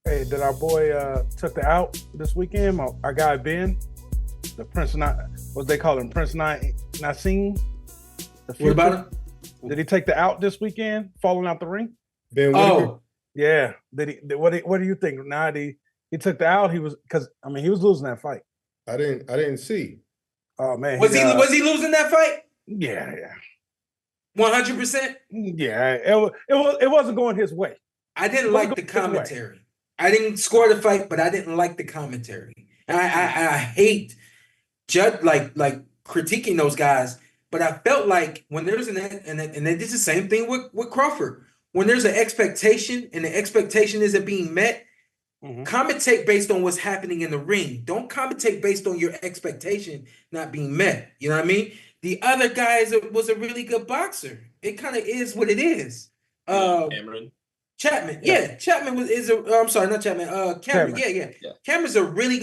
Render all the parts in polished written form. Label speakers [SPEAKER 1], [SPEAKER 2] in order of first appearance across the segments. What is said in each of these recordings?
[SPEAKER 1] Hey, did our boy took the out this weekend? Our guy Ben, the Prince, what they call him, Prince Nassim.
[SPEAKER 2] What about him?
[SPEAKER 1] Did he take the out this weekend, falling out the ring?
[SPEAKER 2] Ben Whitaker?
[SPEAKER 1] Yeah. What do you think? Now he took the out. He was he was losing that fight.
[SPEAKER 3] I didn't see.
[SPEAKER 1] Oh man,
[SPEAKER 2] was he losing that fight?
[SPEAKER 1] Yeah.
[SPEAKER 2] 100%.
[SPEAKER 1] Yeah, it wasn't going his way.
[SPEAKER 2] I didn't like the commentary. I didn't score the fight, but I didn't like the commentary. And I hate like critiquing those guys. But I felt like when there's and they did the same thing with Crawford. When there's an expectation and the expectation isn't being met, commentate based on what's happening in the ring. Don't commentate based on your expectation not being met. You know what I mean? The other guy was a really good boxer. It kind of is what it is.
[SPEAKER 4] Cameron.
[SPEAKER 2] Chapman. Yeah, Chapman I'm sorry, not Chapman. Cameron. Yeah. Cameron's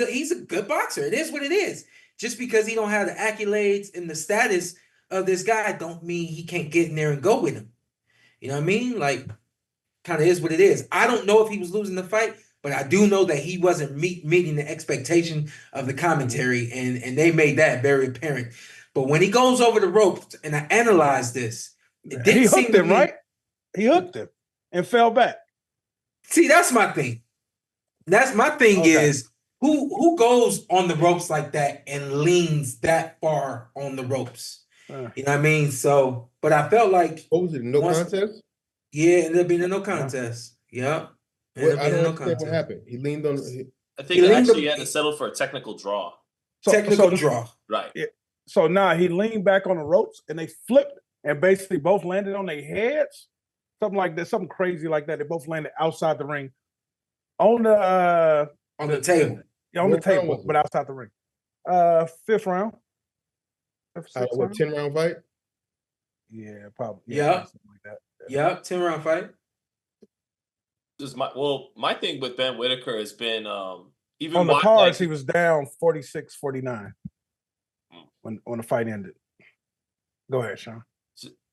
[SPEAKER 2] he's a good boxer. It is what it is. Just because he don't have the accolades and the status of this guy don't mean he can't get in there and go with him. You know what I mean? Like, kind of is what it is. I don't know if he was losing the fight, but I do know that he wasn't meeting the expectation of the commentary, and they made that very apparent. But when he goes over the ropes, and I analyzed this,
[SPEAKER 1] he hooked him, right? He hooked him and fell back.
[SPEAKER 2] See, that's my thing. That's my thing is who goes on the ropes like that and leans that far on the ropes? You know what I mean? So, but I felt like
[SPEAKER 3] what was it? No contest?
[SPEAKER 2] Yeah, it ended up being a no contest. Yeah.
[SPEAKER 3] I don't understand what happened. He leaned on.
[SPEAKER 4] I think he actually had to settle for a technical draw.
[SPEAKER 2] Technical draw.
[SPEAKER 4] Right.
[SPEAKER 1] Yeah. So now he leaned back on the ropes and they flipped and basically both landed on their heads. Something like that, something crazy like that. They both landed outside the ring. On the
[SPEAKER 2] table.
[SPEAKER 1] Yeah, on the table, but outside the ring. Fifth round.
[SPEAKER 3] What, 10-round fight?
[SPEAKER 1] Yeah, probably.
[SPEAKER 2] Yeah.
[SPEAKER 1] Something like that.
[SPEAKER 2] Yeah, 10-round fight.
[SPEAKER 4] My thing with Ben Whitaker has been even
[SPEAKER 1] on the cards, he was down 46-49 when the fight ended. Go ahead, Sean.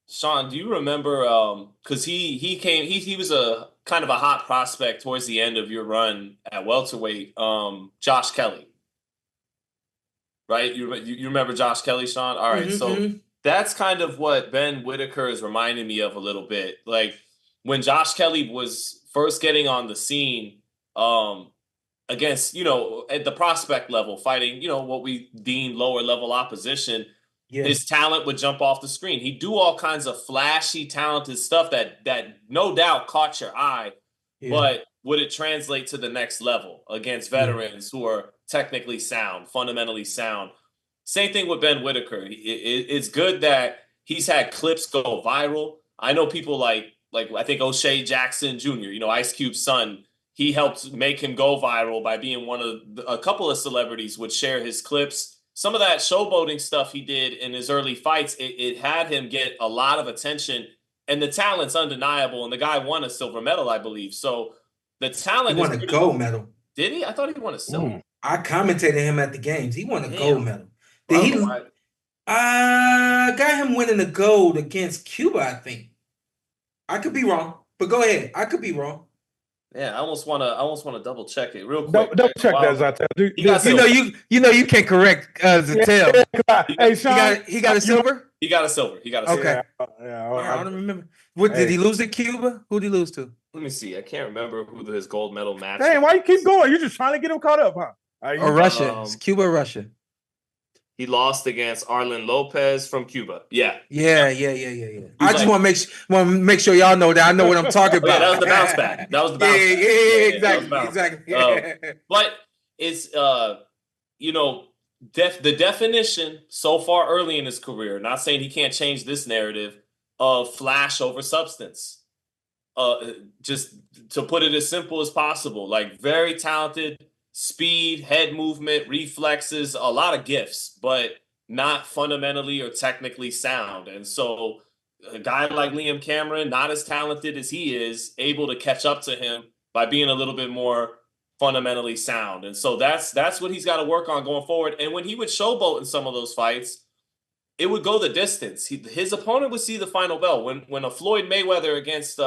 [SPEAKER 4] Sean, do you remember? Because he was a kind of a hot prospect towards the end of your run at welterweight. Josh Kelly, right? You remember Josh Kelly, Sean? All right, so that's kind of what Ben Whitaker is reminding me of a little bit. Like when Josh Kelly was first getting on the scene, against at the prospect level, fighting what we deem lower level opposition. Yeah. His talent would jump off the screen. He'd do all kinds of flashy, talented stuff that no doubt caught your eye. Yeah. But would it translate to the next level against veterans who are technically sound, fundamentally sound? Same thing with Ben Whitaker. It's good that he's had clips go viral. I know people like I think O'Shea Jackson Jr., Ice Cube's son, he helped make him go viral by being a couple of celebrities would share his clips. Some of that showboating stuff he did in his early fights, it had him get a lot of attention, and the talent's undeniable. And the guy won a silver medal, I believe. So the talent
[SPEAKER 2] won a gold medal.
[SPEAKER 4] Did he? I thought he won a silver.
[SPEAKER 2] I commentated him at the games. He won a gold medal. Got him winning the gold against Cuba, I think. I could be wrong, but go ahead. I could be wrong.
[SPEAKER 4] Yeah, I almost want to double check it real quick.
[SPEAKER 1] Double check that, Zittel.
[SPEAKER 5] You can't correct Zittel.
[SPEAKER 1] Hey, Sean,
[SPEAKER 5] he got a silver.
[SPEAKER 4] He got a silver.
[SPEAKER 5] Okay.
[SPEAKER 1] Yeah,
[SPEAKER 5] I don't remember. What did he lose to Cuba? Who did he lose to?
[SPEAKER 4] Let me see. I can't remember who his gold medal match.
[SPEAKER 1] Dang, why you keep going? You're just trying to get him caught up, huh?
[SPEAKER 5] Or Russia. It's Cuba or Russia.
[SPEAKER 4] He lost against Arlen Lopez from Cuba. Yeah.
[SPEAKER 5] I just want to make sure y'all know that I know what I'm talking about.
[SPEAKER 4] That was the bounce back.
[SPEAKER 5] Exactly.
[SPEAKER 4] But it's the definition so far early in his career. Not saying he can't change this narrative of flash over substance. Just to put it as simple as possible, like very talented. Speed, head movement, reflexes, a lot of gifts, but not fundamentally or technically sound. And so a guy like Liam Cameron, not as talented as he is, able to catch up to him by being a little bit more fundamentally sound. And so that's what he's got to work on going forward. And when he would showboat in some of those fights, it would go the distance. His opponent would see the final bell. When a Floyd Mayweather against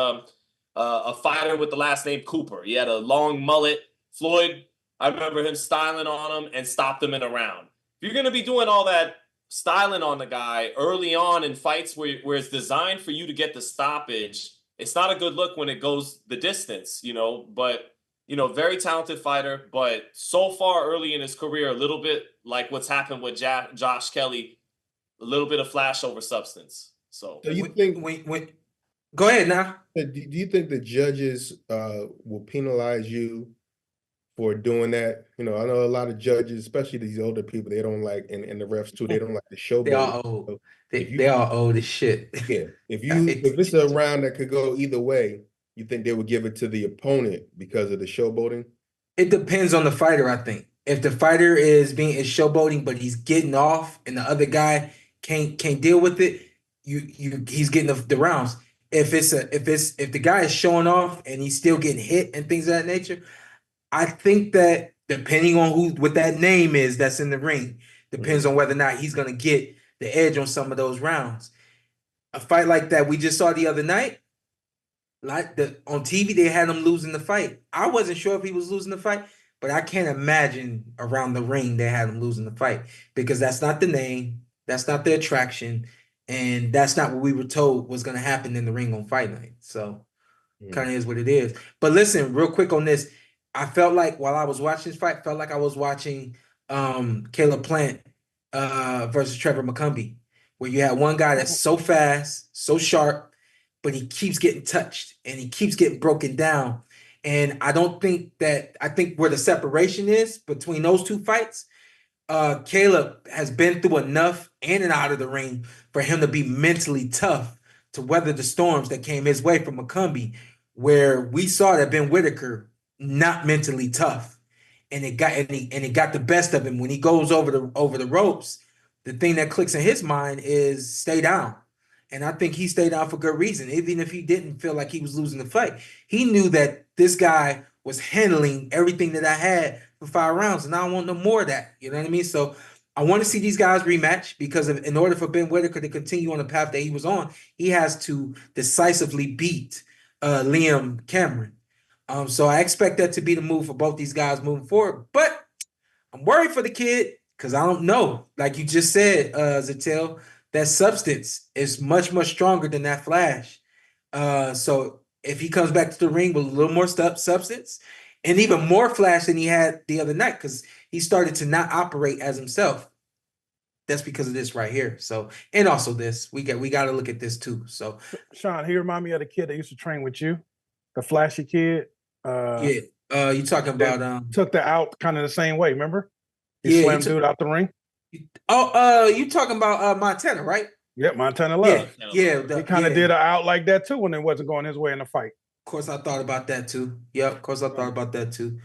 [SPEAKER 4] a fighter with the last name Cooper. He had a long mullet. Floyd, I remember him styling on him and stopped him in a round. If you're going to be doing all that styling on the guy early on in fights where it's designed for you to get the stoppage, it's not a good look when it goes the distance, but, very talented fighter, but so far early in his career, a little bit like what's happened with Josh Kelly, a little bit of flash over substance. So
[SPEAKER 5] you think go ahead now.
[SPEAKER 3] Do you think the judges will penalize you for doing that? I know a lot of judges, especially these older people, they don't like, and the refs too, they don't like the showboat.
[SPEAKER 5] They are old. So they are old as shit.
[SPEAKER 3] Yeah. If it's a round that could go either way, you think they would give it to the opponent because of the showboating?
[SPEAKER 5] It depends on the fighter, I think. If the fighter is showboating, but he's getting off and the other guy can't deal with it, he's getting the rounds. If the guy is showing off and he's still getting hit and things of that nature, I think that depending on what that name is that's in the ring, depends on whether or not he's gonna get the edge on some of those rounds. A fight like that we just saw the other night, on TV, they had him losing the fight. I wasn't sure if he was losing the fight, but I can't imagine around the ring they had him losing the fight because that's not the name, that's not the attraction, and that's not what we were told was going to happen in the ring on fight night. So kind of is what it is. But listen, real quick on this, I felt like while I was watching this fight, felt like I was watching Caleb Plant versus Trevor McCumbee, where you had one guy that's so fast, so sharp, but he keeps getting touched and he keeps getting broken down. And I think where the separation is between those two fights, Caleb has been through enough in and out of the ring for him to be mentally tough to weather the storms that came his way from McCumbee, where we saw that Ben Whitaker not mentally tough. And it got the best of him. When he goes over the ropes, the thing that clicks in his mind is stay down. And I think he stayed down for good reason. Even if he didn't feel like he was losing the fight, he knew that this guy was handling everything that I had for 5 rounds, and I don't want no more of that. You know what I mean? So I want to see these guys rematch because in order for Ben Whitaker to continue on the path that he was on, he has to decisively beat Liam Cameron. So I expect that to be the move for both these guys moving forward. But I'm worried for the kid because I don't know. Like you just said, Zittel, that substance is much, much stronger than that flash. So if he comes back to the ring with a little more substance and even more flash than he had the other night, because he started to not operate as himself, that's because of this right here. So, and also this, we got to look at this too. So,
[SPEAKER 1] Sean, he remind me of the kid that used to train with you, the flashy kid.
[SPEAKER 5] You talking about
[SPEAKER 1] took the out kind of the same way, remember? He slammed dude out the ring.
[SPEAKER 5] You talking about Montana, right?
[SPEAKER 1] Yeah, Montana Love.
[SPEAKER 5] Yeah.
[SPEAKER 1] He kind of did an out like that too when it wasn't going his way in the fight.
[SPEAKER 5] Of course, I thought about that too. Yep, of course, I thought about that too.